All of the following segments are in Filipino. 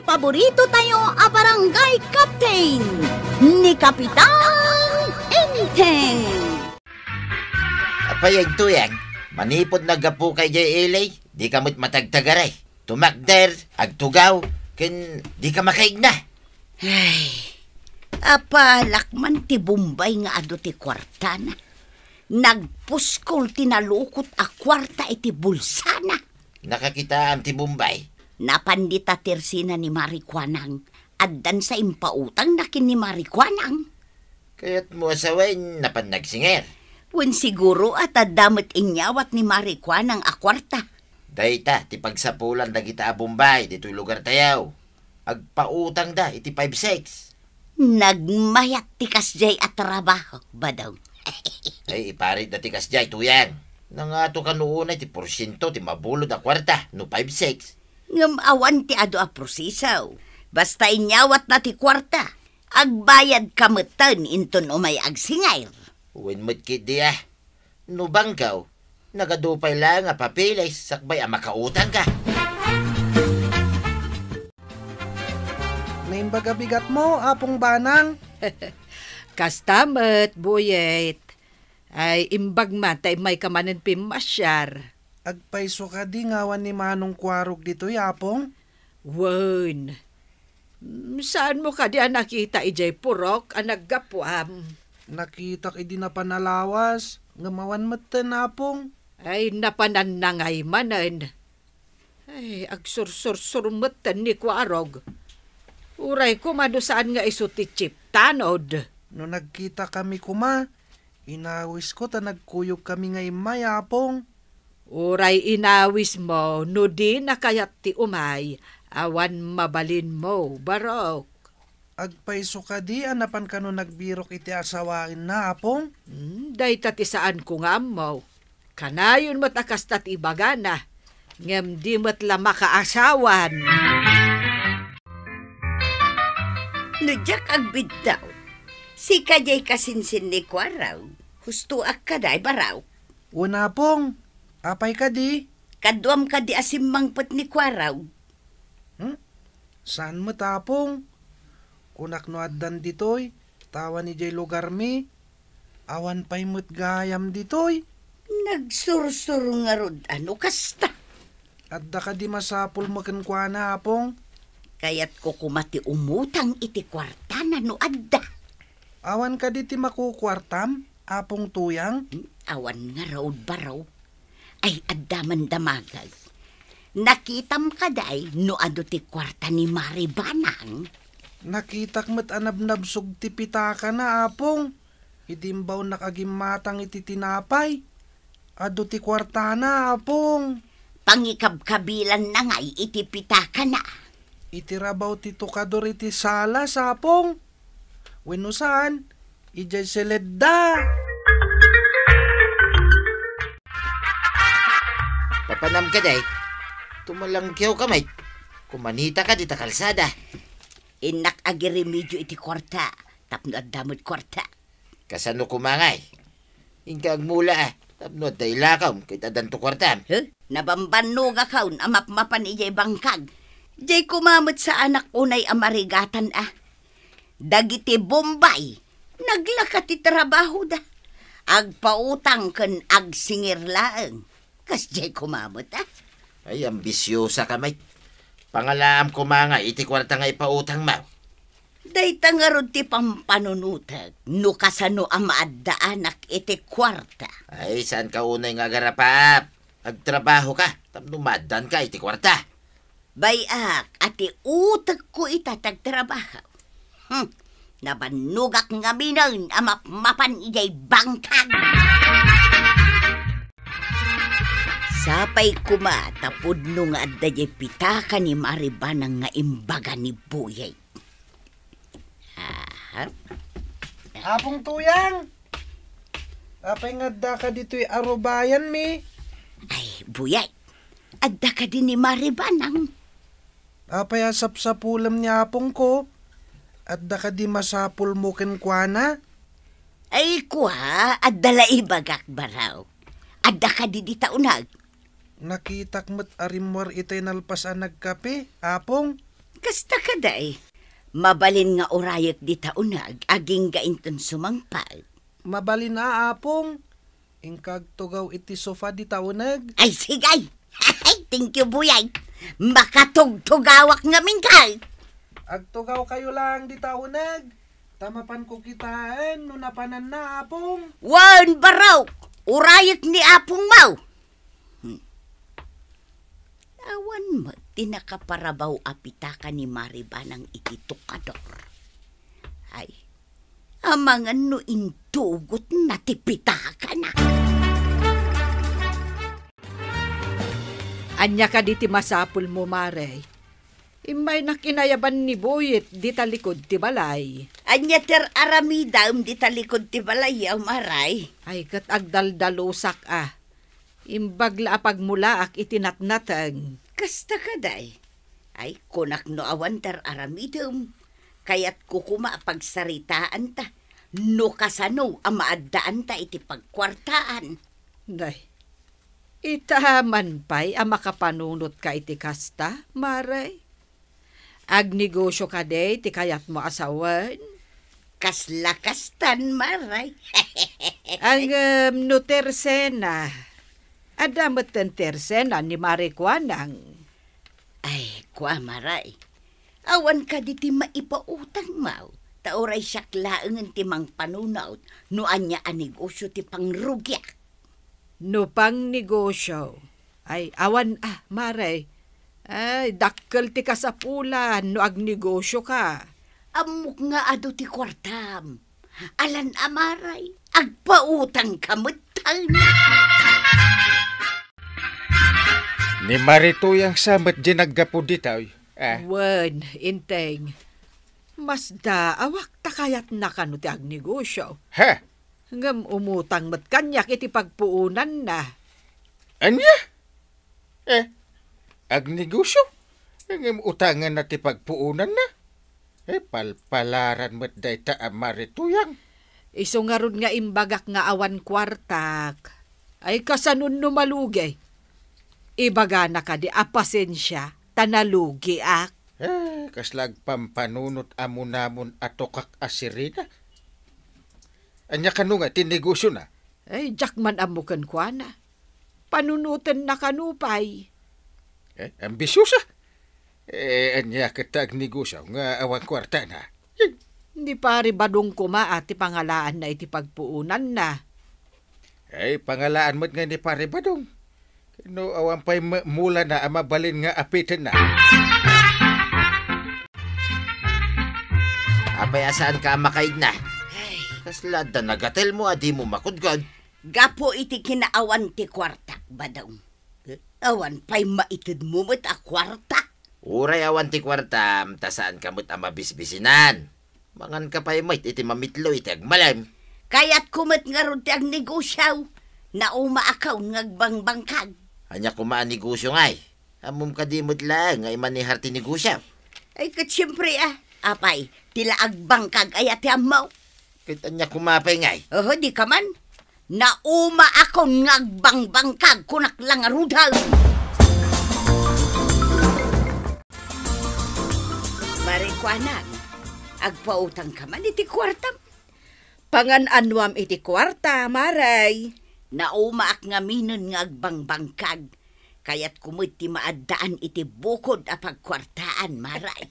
paborito tayo a barangay captain ni Kapitan Enteng. Apayag tuyang, manipod nagapu kay Jay Elay, di kamot matagtagaray. Tumakder, agtugaw, ken di ka makaigna. Ay, apalak man ti Bombay nga ado ti kwarta na. Nagpuskol tinalukot a kwarta iti bulsana. Nakakita ang ti Bombay. Napandita tersina ni Marikwanang, addan sa impautang nakin ni Marikwanang. Kaya't mo asawain na panagsinger. Wen siguro at adamot inyawat ni Marikwanang a kwarta. Dayta, ti pagsapulan na kita a Bombay, dito'y lugar tayaw. Agpautang da, iti 5-6. Nagmayat ti kasjay at trabaho, badaw. Ay, iparit na ti kasjay, tuyang. Nangato ka noon ay ti porsyento, ti mabulod a kwarta, no 5-6. Ngam awan ti ado a prosisaw. Basta inyawat na ti kwarta. Agbayad kamutan inton umay agsingayr. Uwin mo't kidi ah. No banggaw, nagadupay lang nga papilis, sakbay ang makautang ka. Naimbaga bigat mo, apong banang. Kastamet, buyet. Ay, imbag man, tay may kamanin pimasyar. Agpaiso ka di ngawan ni Manong Kwarog dito, yapong. Wen. Saan mo ka di nakita ijay purok ang naggapuam? Nakita ka di na panalawas, ngamawan matan, apong. Ay, napananangay manan. Ay, agsursur-surmatan ni Kwarog. Uray ko madusaan nga iso ti chip tanod. No nagkita kami kuma, inawis ko ta nagkuyog kami nga imay, apong. Uray inawis mo, no di nakayat ti umay, awan mabalin mo, barok. Agpaiso ka di, anapan ka no nagbirok iti asawain na, apong. Day tatisaan ko nga mo. Kanayon matakas tat ibagana, ngem di mat lama kaasawan. Nujak agbid daw. Si kajay kasinsin ni Kwaraw. Husto ak kaday baraw. Una, apong. Apay ka di. Kadwam ka di asimmangpet ni Kwaraw. Saan mo tapong? Kunak no addan ditoy, tawa ni jay lugar mi. Awan pa'y mo't gayam ditoy. Nagsursur nga rod, ano kasta? Adda ka di masapul mo kenkwana, apong. Kaya't ko kumati umutang iti kwarta na no adda. Awan ka di ti makukwartam, apong tuyang. Awan nga raw baraw. Ay adda man damagag. Nakitam kaday no ado ti kwarta ni Maribanang. Nakitak mo't anabnabsog ti pitaka na, apong. Idimbaw nakagimatang iti tinapay. Ado ti kwarta na, apong. Pangikabkabilan na nga'y iti pitaka na. Itirabaw ti tukador iti sala, sapong. Wenno saan? Ijay seledda. Papanam ka day, tumalangkyaw ka may. Kumanita ka di ta kalsada. Inak agirimidyo iti kwarta. Tapno at damot kwarta. Kasano kumangay? Ingkag mula ah. Tapno at dailakaw, kita danto kwartam. Nabambanog akaw, amap-mapan ijay bangkag. Jay kumamot sa anak unay amarigatan ah. Dagiti Bombay, naglakat ti trabaho da. Agpautang ken agsingir laeng. Kas jay kumamot ah. Ay, ambisyosa ka may. Pangalaam kumanga, iti kwarta nga ipautang mau. Dayta nga rod ti pampanunutag, no kasano ang maaddaanak iti kwarta. Ay, saan ka unay nga garapap? Agtrabaho ka, tapno madan ka iti kwarta. Bayak, ati utag ko itatagtrabaho. Nabanugak nga minan, amap-mapan ijay bangkag. Sapay kuma, tapod no nga adda jay pitaka ni Maribanang nga imbaga ni Buyay. Apong tuyang. Apay nga adda ka dito'y arubayan mi. Ay, Buyay, adda ka din ni Maribanang. Apay asap sa pulam ni apong ko. Adda ka di masapul mo kenkwana. Ay, kuha, adda la ibagak baraw. Adda ka di taunag. Nakitak mo't arimwar itay nalpasan nagkape, apong. Kasta ka day. Mabalin nga orayek di taunag, aging gainton sumangpal. Mabali na apong. Ingkag tugaw iti sofa di taunag. Ay, sigay! Ay, thank you, buyay. Makatugtugawak nga mingkal. Agtugaw kayo lang di taunag. Tamapan ko kitaan no napanan na apong. Wan baraw! Urayek ni Apong Mau. Awan mo, tinakaparabaw apitaka ni Maribanang iti tukador. Ay, amangan no intugot na tipitaka na. Anya ka di ti masapul mo, Mare. Imay na kinayaban ni Boyet di talikod ti balay. Anya ter aramidam di talikod ti balayaw, Maray. Ay kat agdaldalusak Imbagla pagmulaak itinatnatang. Kasta ka day. Ay, kunak no awan ter aramidam. Kaya't kukuma pagsaritaan ta. No kasano ang maaddaan ta iti pagkwartaan. Day, itaman pa'y ang makapanunot ka iti kasta, Mare. Agnegosyo ka day, ti kayat mo asawan. Kaslakastan, Maray. Ang no tersena. Adamat ang tersena ni Mare Kuanang. Ay, kwa Maray. Awan ka diti maipautang mau. Taoray siyaklaangan ti mang panunaw. No anya a negosyo ti pangrugya. No pang negosyo. Ay, awan Mare. Ay, dakkel ti kasapulan no agnegosyo ka. Amok nga ado ti kwartam. Alan Amaray, agpautang kamutang. Ni Marituyang samet ginaggapo ditaw. Wen, inteng. Mas da, awak takayat na kano ti agnegosyo. Ha? Ngam umutang mat kanyak iti pagpuunan na. Anya? Agnegosyo? Ang utangan na ti pagpuunan na? Palpalaran mo't day ta Marituyang. Iso nga ron nga imbagak nga awan kwartak. Ay kasanun no malugay. Ibaga na ka di apasensya, tanalugi ak. Kaslag pampanunot amunamon atokak asirina. Anya kanu nga tinegosyo na? Ay, jakman amukan kwa na. Panunutan na kanupay. Ambisyosa? Anya katag negosyo nga awang kwarta na. Hindi pari badong kuma at pangalaan na iti pagpuunan na. Pangalaan mo't nga ni pare badong. No awang pa'y mula na mabalin nga apitin na. Apay asaan ka makaid na? Kaslad na nagatel mo, adi mo makudgod. Gapo iti kinaawan ti kwartak, badaw. Awan pa'y maitid mo mo't a kwarta. Uray awan ti kwartam, tasaan kamot ang mabisbisinan. Mangan ka pa'y mait iti mamitlo iti agmalam. Kaya't kumot nga ron ti ag negosyaw. Na umaakaw ngagbangbangkag. Anya kumaan negosyo ngay. Amom ka di mo't lang, ngay manihar ti negosyo. Ay kat siyempre apay, tila agbangkag ay ati amaw. Kahit anya kumapay ngay. Oho, di ka man. Na umaakaw ngagbangbangkag kunak lang arudal. Marikwanan, agpautang ka man iti kwartam. Pangan-anwam iti kwarta, Maray. Naumaak nga minon nga agbangbangkag. Kaya't kumit ti maaddaan iti bukod a pagkwartaan, Maray.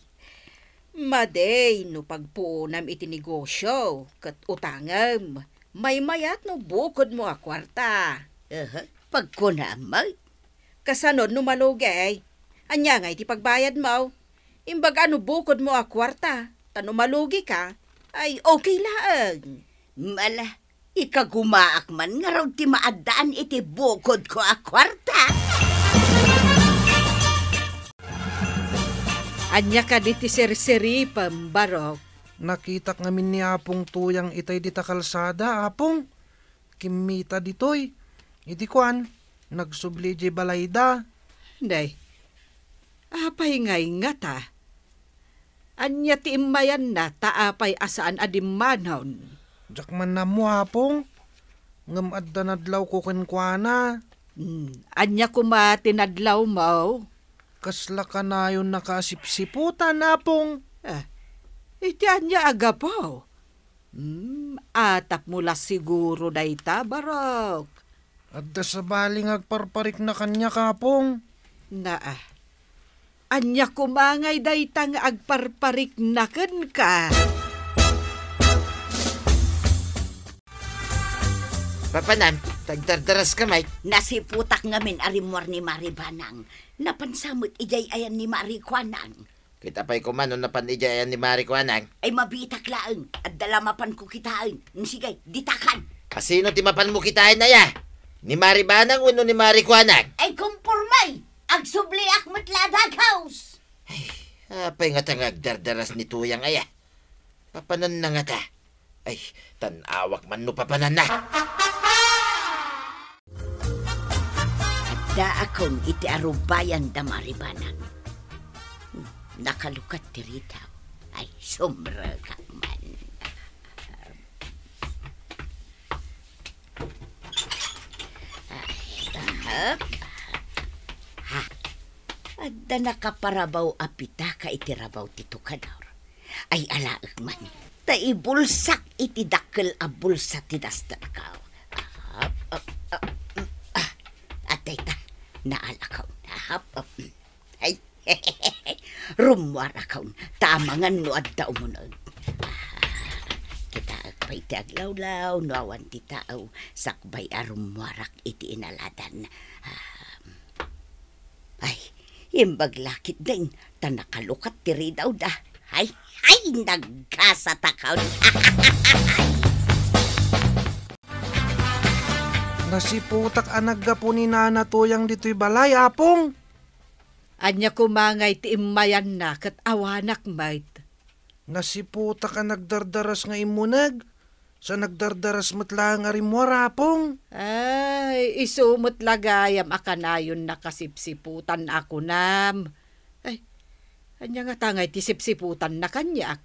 Maday, no pagpuunam iti negosyo, kat utangam. May mayat no bukod mo a kwarta. Pagkunamay. Kasanod no malugay. Anya nga iti pagbayad mo. Imbag ano bukod mo a kwarta. Tano malugi ka, ay okay lang. Mala, ikagumaak man nga raw ti maaddaan iti bukod ko a kwarta. Anya ka di ti serseri pambarok. Nakita ngamin ni Apong tuyang itay dita kalsada, Apong. Kimita ditoy. Iti kwan, nagsubli di balayda. Day, apay ngay nga ta. Anya ti imayan na taapay asaan adimmanhon. Jakman na mo, Apong. Ngam adda nadlaw ko kenkwana. Anya kuma tinadlaw mo. Kasla ka na yun nakasipsiputan, apong. Itian niya agapaw. Atap mula siguro dayta, barok. Adda sa baling agparparik na kanya, kapong. Anya kumangay dayta nga agparparik na ka. Papanan, tagdardaras ka, Mike. Nasiputak ngamin arimwar ni Mari Banang. Napansamot ijay ayan ni Mari Kwanang. Kita pa'y kumano na panijayan ni Mari Kwanang. Ay mabitak laang at dalamapan ko kitaan. Sige, ditakan. Asino ti mapan mo kitain na ya? Ni Mari Banang o ni Mari Kwanang? Ay kumpurmay, agsubli akmat ladag house. Apay nga tangag dardaras ni Tuyang aya. Papanan na nga ta. Ay, tanawak man no papanan na. Da akong iti arubayan da Mari Banang. Nakalukat ti ritaw. Ay, sumra ka man. Adda nakaparabaw apita ka itirabaw ti tukador. Ay alaag man. Taibulsak iti dakkel a bulsa ti dastarakaw. Atay ta, naalakaw na. Ay, rumwarakaw. Tamangan no adda umunod. Kita agpay ti aglawlaw, no awan ti tao. Sakbay a rumwarak iti inaladan. Ay, imbaglakit din. Tanakalukat ti ridaw da. Ay, nagkasatakaw. Nasiputak anagga po ni Nana Tuyang dito'y balay, apong. Anya kumangay ti imayan na kat awanak mayt. Nasiputak ka nagdardaras nga imunag. Sa nagdardaras matlang arimwar, apong. Ay, isumot lagayam akanayon nakasipsiputan ako nam. Ay, anya nga tangay ti sipsiputan na kanyak.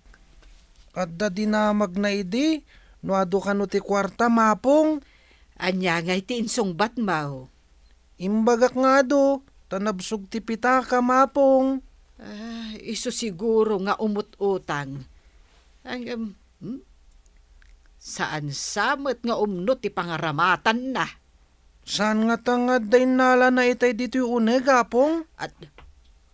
Adda dinamag na idi. No ado ka no ti kwarta, mapong. Anya nga iti insong batmaw. Imbagak nga do. Tanabsog ti pitaka, mapong. Iso siguro nga umut-utang. Saan samot nga umno ti pangaramatan na? Saan nga tangad dahin nala na itay dito yung uneg, apong? At,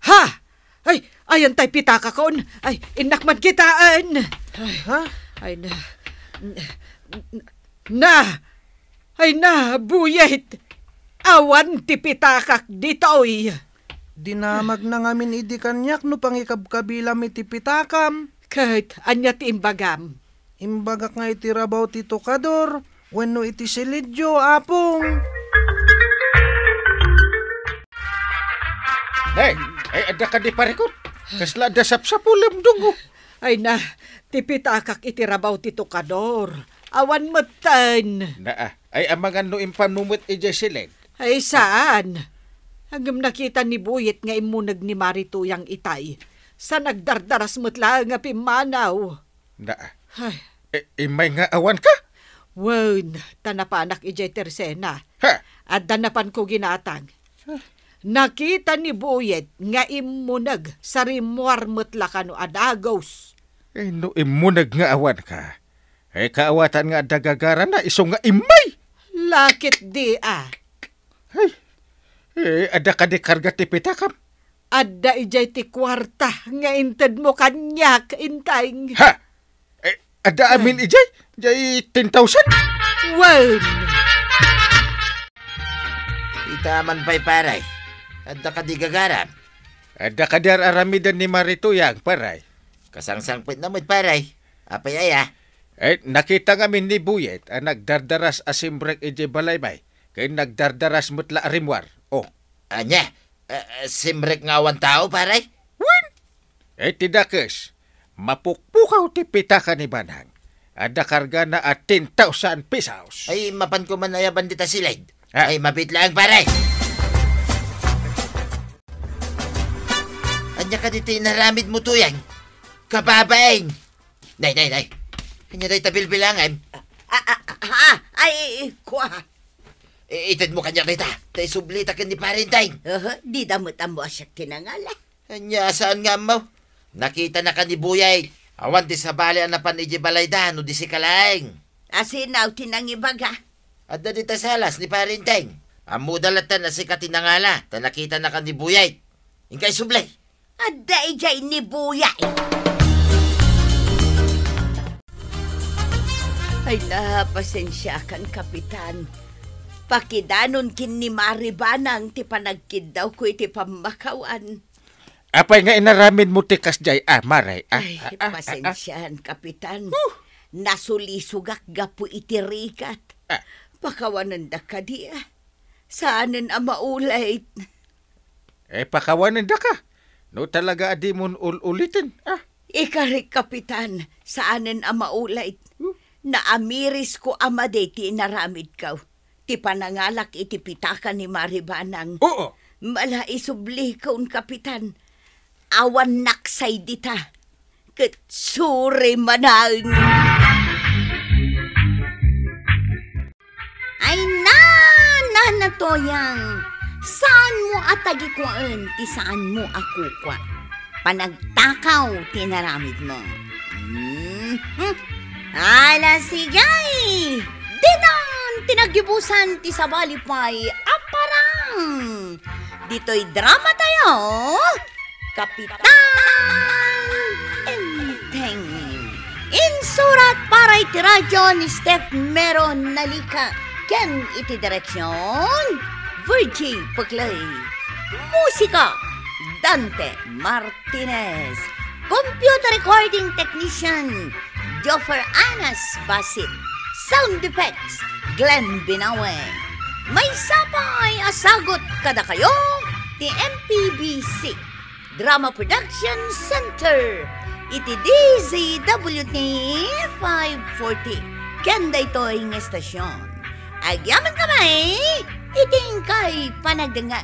ha! Ay, ayan tay pitaka kon. Ay, inakman kitaan. Ay, Ha? ay na, buyet. Awan ti pitakak ditoy. Dinamag na ngamin idi kanyak no pangikabkabila mi ti pitakam. Kahit anya ti imbagam. Imbagak nga iti rabaw ti tukador. Wenno iti silidyo, apong. Ay, ada ka di parikot. Kasla da sapsapulam dungo. Ay na, ti pitakak iti rabaw ti tukador. Awan matan. Ay amangan no impamnumot ija silid. Ay saan? Hanggang nakita ni Buyet nga imunag ni Marituyang itay. Sa nagdardaras mutla nga pimanaw. Ay, Imay nga awan ka? wan, tanapanak ijay tersena. Ha? At danapan ko ginatang. Nakita ni Buyet nga imunag sa rimwar mutla kano adagos. No imunag nga awan ka. Ay kaawatan nga dagagara na iso nga imay. Lakit di Ada ka di karga ti pitakam. Adda ijay ti kwarta nga inted mo kanyak intay. Ha? Ada amin ijay? Jay 10,000? Wan! Itaman pa'y paray. Adda ka di gagaran. Ada ka di aramidan ni Marituyang, paray. Kasangsangpit na mo't paray. Apay aya. Nakita ngamin ni Buyet ang nagdardaras asimbrek ije balaybay. Kaya nagdardaras mutla arimwar. Oh. Anya, simrek nga awan tao paray. Tidakes. Mapukpukaw ti pitaka ni Banang. Ada karga na at 10,000 pesos. Ay, mapan ko man ayaban dita silid. Ha? Ay, mabit lang paray. Anya ka dito inaramid mo Tuyang. Kababaeng. Nay. Anya day tabilbilangan. Ay, kuha. Itid mo kanya kita. Tay sublita ka ni Parinteng. Di damot ang mo asyak tinangala. Anya, saan nga mo? Nakita na ka ni Buyay. Awan di sa bali ang napan iji balayda, no di si Kalaeng. Asinaw tinangibaga. At na di ta salas ni Parinteng. Amo dalatan na si katinangala, ta nakita na ka ni Buyay. Ingkay sublay. Adda ijay ni Buyay. Ay na, pasensya kan kapitan. Pakidanon kin ni Maribanang ti panagkid daw ko iti pamakawan. Apay nga inaramin mo tikas jay, maray. Ay, pasensyahan, kapitan. Nasulisugak gapu iti rikat. Pakawanan da ka di Saanin ang maulay? Pakawanan da ka. No talaga adi mo ulitin. Ikarik, kapitan, saanin ang maulay? Naamiris ko amade ti inaramid kaw. Ti panangalak iti pitakan ni Maribanang. Oo. Mala isubli kaun, kapitan. Awan naksay dita. Katsuri manang. Ay na toyang. Saan mo atagi koan? Ti saan mo ako kwa? Panagtakaw tinaramid mo. Ala sigay! Ditan tinagibusan ti sabalipay aparang! Dito'y drama tayo! Kapitan Enteng! Insurat para iti radyo ni Steph Meron Nalika. Ken iti direksyon Virgie Paglay. Musika Dante Martinez. Computer recording technician Joffer Anas Basit. Sound effects Glenn Binawe. May sapay asagot kada kayo ti MPBC Drama Production Center. Iti DZWT 540. Kanda ito'y ng estasyon. Agyaman kamay, iting kay panagdanga.